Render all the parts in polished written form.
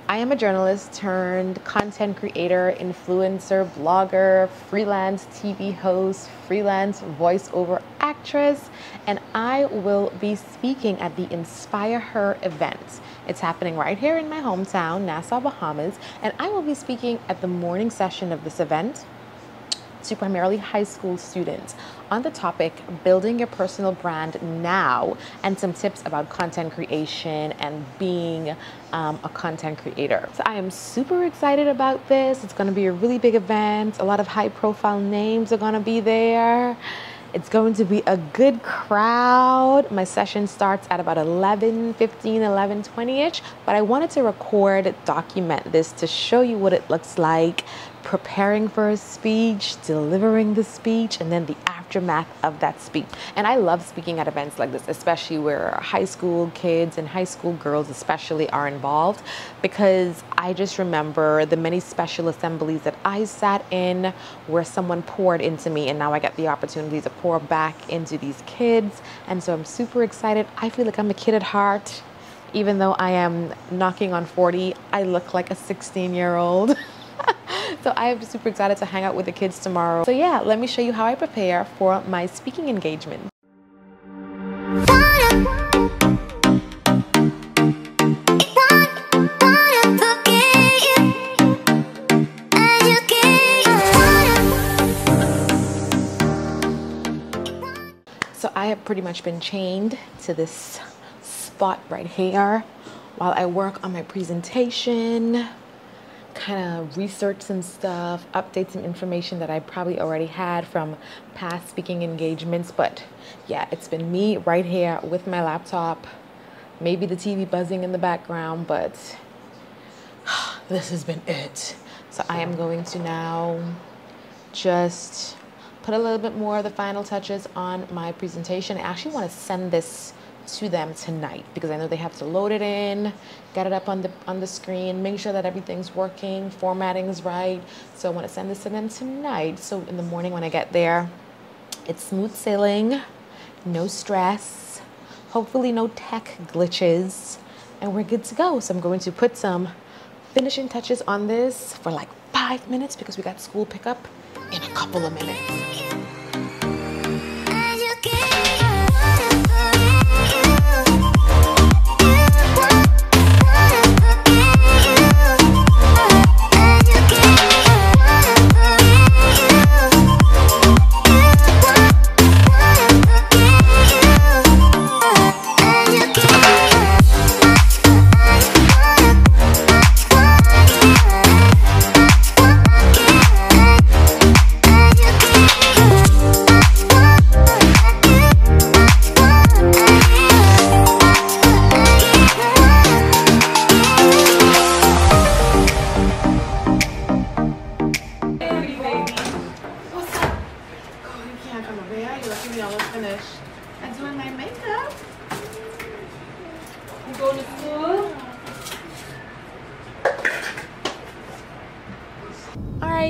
I am a journalist turned content creator, influencer, blogger, freelance TV host, freelance voiceover actress, and I will be speaking at the InspireHer event. It's happening right here in my hometown, Nassau, Bahamas, and I will be speaking at the morning session of this event to primarily high school students on the topic building your personal brand now, and some tips about content creation and being a content creator. So I am super excited about this. It's going to be a really big event. A lot of high profile names are going to be there. It's going to be a good crowd. My session starts at about 11:15, 11:20-ish, but I wanted to document this to show you what it looks like preparing for a speech, delivering the speech, and then the aftermath of that speech. And I love speaking at events like this, especially where high school kids and high school girls especially are involved, because I just remember the many special assemblies that I sat in where someone poured into me, and now I get the opportunity to pour back into these kids. And so I'm super excited. I feel like I'm a kid at heart. Even though I am knocking on 40, I look like a 16-year-old. So I am super excited to hang out with the kids tomorrow. So yeah, let me show you how I prepare for my speaking engagement. So I have pretty much been chained to this spot right here while I work on my presentation, kind of research some stuff, update some information that I probably already had from past speaking engagements. But yeah, it's been me right here with my laptop, maybe the TV buzzing in the background, but this has been it. So I am going to now just put a little bit more of the final touches on my presentation. I actually want to send this to them tonight because I know they have to load it in, get it up on the screen, make sure that everything's working, formatting is right. So I want to send this to them tonight, so in the morning when I get there, it's smooth sailing, no stress, hopefully no tech glitches, and we're good to go. So I'm going to put some finishing touches on this for like 5 minutes because we got school pickup in a couple of minutes.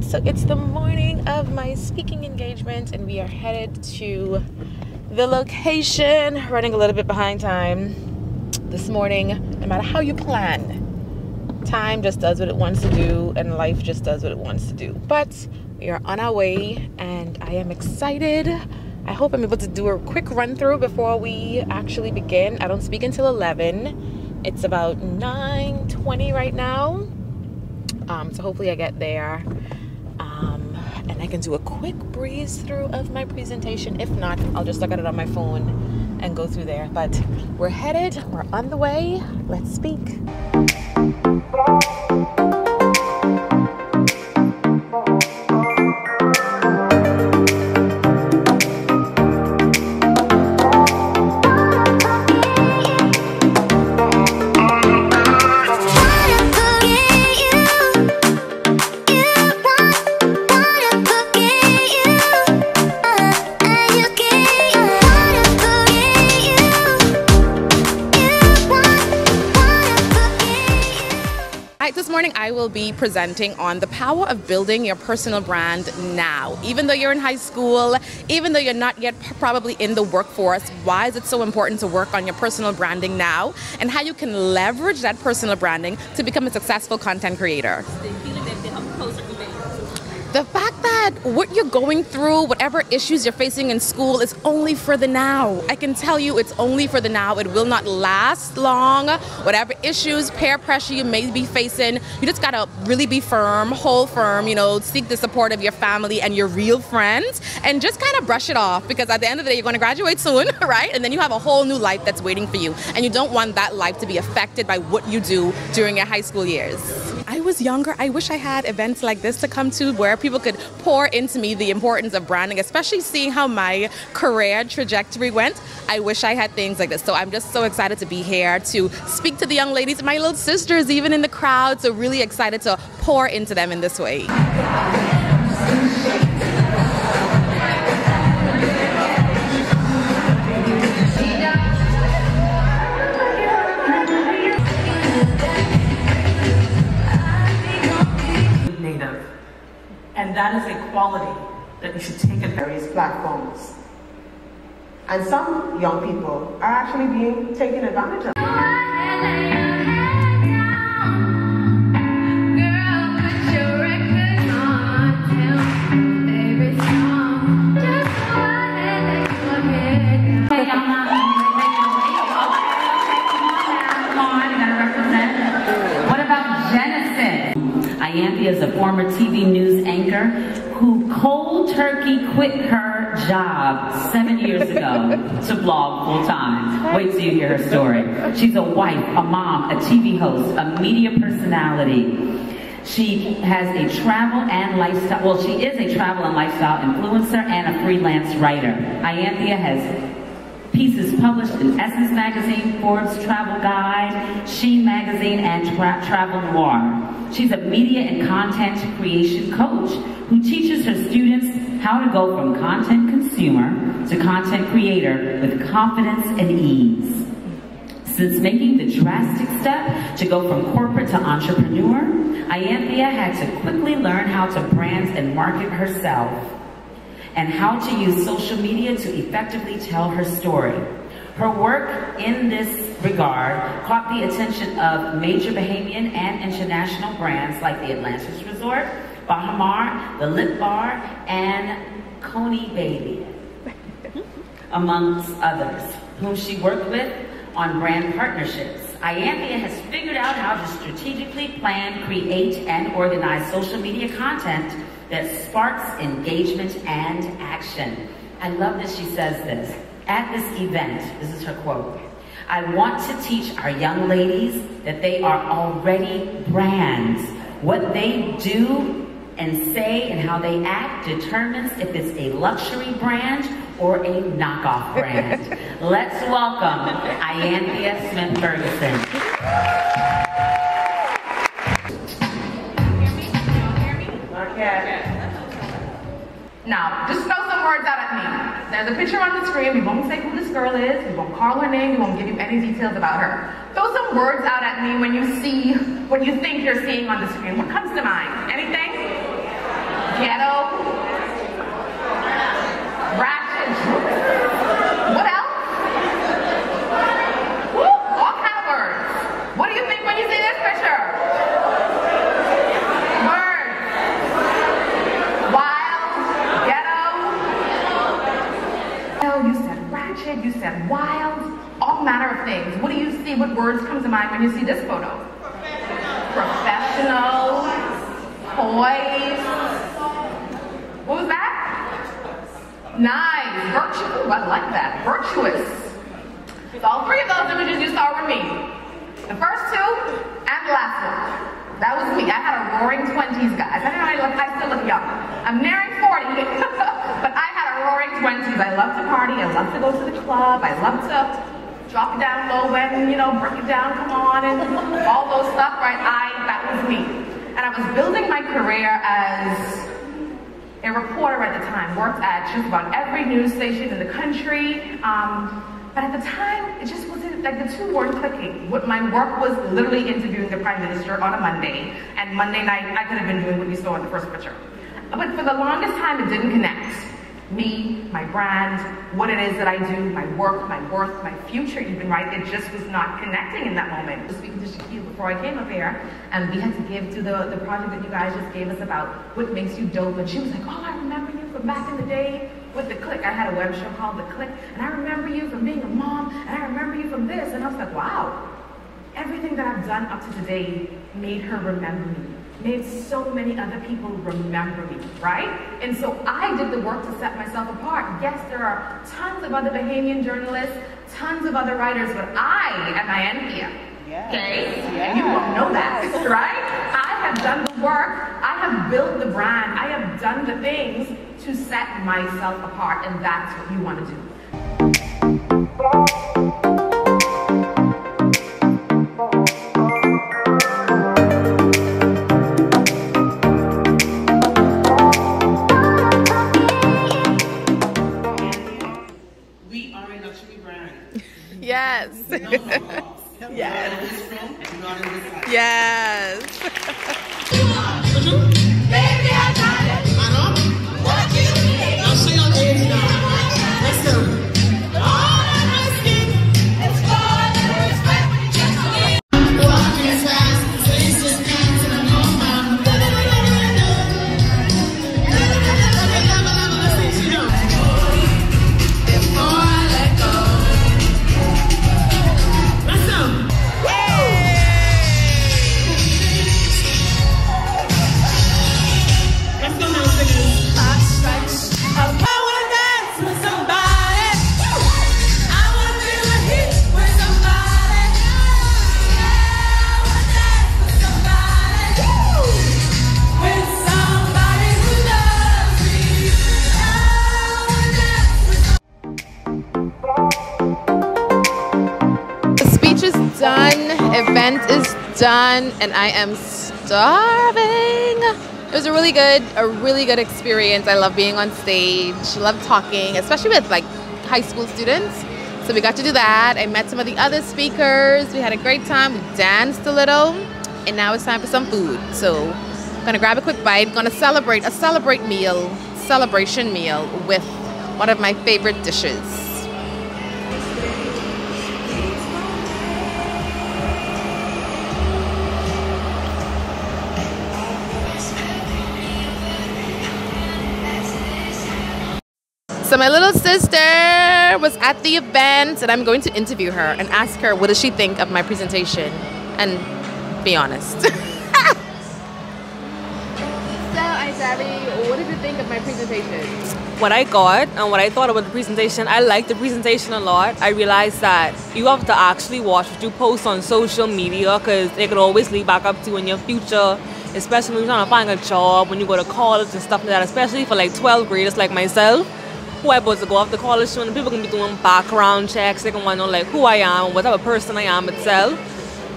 So it's the morning of my speaking engagement and we are headed to the location, running a little bit behind time this morning. No matter how you plan, time just does what it wants to do and life just does what it wants to do. But we are on our way and I am excited. I hope I'm able to do a quick run through before we actually begin. I don't speak until 11. It's about 9:20 right now. So hopefully I get there. And I can do a quick breeze through of my presentation. If not, I'll just look at it on my phone and go through there. But we're headed, we're on the way. Let's speak. This morning I will be presenting on the power of building your personal brand now. Even though you're in high school, even though you're not yet probably in the workforce, why is it so important to work on your personal branding now, and how you can leverage that personal branding to become a successful content creator. The fact that what you're going through, whatever issues you're facing in school, is only for the now. I can tell you it's only for the now. It will not last long. Whatever issues, peer pressure you may be facing, you just gotta really be firm, hold firm, seek the support of your family and your real friends, and just kind of brush it off, because at the end of the day, you're gonna graduate soon, right? And then you have a whole new life that's waiting for you, and you don't want that life to be affected by what you do during your high school years. I was younger. I wish I had events like this to come to where people could pour into me the importance of branding, especially seeing how my career trajectory went. I wish I had things like this. So I'm just so excited to be here to speak to the young ladies, my little sisters even in the crowd. So really excited to pour into them in this way. And that is a quality that you should take at various platforms. And some young people are actually being taken advantage of. Ianthia is a former TV news anchor who cold turkey quit her job 7 years ago to blog full time. Wait till you hear her story. She's a wife, a mom, a TV host, a media personality. She has a travel and lifestyle, well, she is a travel and lifestyle influencer and a freelance writer. Ianthia has pieces published in Essence Magazine, Forbes Travel Guide, She Magazine, and Travel Noir. She's a media and content creation coach who teaches her students how to go from content consumer to content creator with confidence and ease. Since making the drastic step to go from corporate to entrepreneur, Ianthia had to quickly learn how to brand and market herself and how to use social media to effectively tell her story. Her work in this regard caught the attention of major Bahamian and international brands like the Atlantis Resort, Bahamar, the Lip Bar, and Coney Baby, amongst others, whom she worked with on brand partnerships. Ianthia has figured out how to strategically plan, create, and organize social media content that sparks engagement and action. I love that she says this. At this event, this is her quote, "I want to teach our young ladies that they are already brands. What they do and say and how they act determines if it's a luxury brand or a knockoff brand." Let's welcome Ianthia Smith-Ferguson. Not yet. Now, just throw some words out at me. There's a picture on the screen. We won't say who this girl is. We won't call her name. We won't give you any details about her. Throw some words out at me when you see what you think you're seeing on the screen. What comes to mind? Anything? Ghetto? Ratchet? What else? Woo, all kind of words. What do you think when you see this picture? Words. Wild, ghetto. You said ratchet, you said wild, all manner of things. What do you see? What words come to mind when you see this photo? Professional, poised. What was that? Nice, virtuous. Ooh, I like that. Virtuous. So all three of those images you saw were me. The first two and the last one. That was me. I had a roaring 20s, guys. I still look young. I'm nearing 40, but I had a roaring 20s. I love to party. I love to go to the club. I love to drop it down low and, break it down, come on, and all those stuff, right? That was me. And I was building my career as a reporter at the time. Worked at just about every news station in the country. But at the time, it just wasn't like the two weren't clicking. My work was literally interviewing the Prime Minister on a Monday, and Monday night I could have been doing what you saw in the first picture. But for the longest time, it didn't connect. Me, my brand, what it is that I do, my work, my worth, my future even, right? It just was not connecting in that moment. I was speaking to Shaquille before I came up here, and we had to give to the project that you guys just gave us about what makes you dope, and she was like, oh, I remember you from back in the day with The Click. I had a web show called The Click, and I remember you from being a mom, and I remember you from this, and I was like, wow. Everything that I've done up to today made her remember me. Made so many other people remember me, right? And so I did the work to set myself apart. Yes, there are tons of other Bahamian journalists, tons of other writers, but I am Ianthea. Yes. Okay? Yes. You won't know that, right? I have done the work, I have built the brand, I have done the things to set myself apart, and that's what you want to do. Yes. Yes. Yes. Baby, I got it. I know. What you need? I'll see you on age now. Let's go. All I'm asking is for the respect when you just leave. Walking as fast, faces dance in a moment. Before I let go. Let's go. Let's go now, singers. Hot strikes. I wanna dance with somebody. I wanna feel a heat with somebody. I wanna dance with somebody. With somebody who loves me. I wanna dance with The speech is done, event is done, and I am starving. It was a really good experience. I love being on stage, love talking, especially with like high school students. So we got to do that. I met some of the other speakers. We had a great time. We danced a little, and now it's time for some food. So I'm gonna grab a quick bite. Gonna celebrate a celebration meal with one of my favorite dishes. So my little sister was at the event, and I'm going to interview her and ask her what does she think of my presentation, and be honest. So Isabi, what did you think of my presentation? What I got and what I thought about the presentation, I liked the presentation a lot. I realized that you have to actually watch what you post on social media, because it could always lead back up to you in your future, especially when you're trying to find a job, when you go to college and stuff like that, especially for like 12th graders like myself, who are about to go off to college soon. People can be doing background checks. They can want to know like who I am, what type of person I am itself.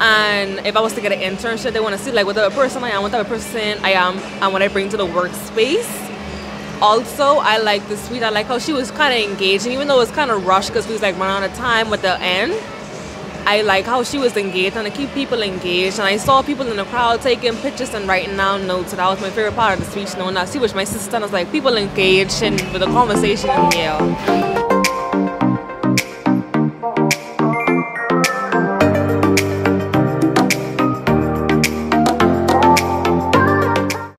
And if I was to get an internship, they want to see like what type of person I am, what type of person I am, and what I bring to the workspace. Also, I like the suite. I like how she was kind of engaging, even though it was kind of rushed because we was like running out of time at the end. I like how she was engaged and to keep people engaged. And I saw people in the crowd taking pictures and writing down notes. So that was my favorite part of the speech. Knowing that she was my sister, and I was like, people engaged and with the conversation. And yeah.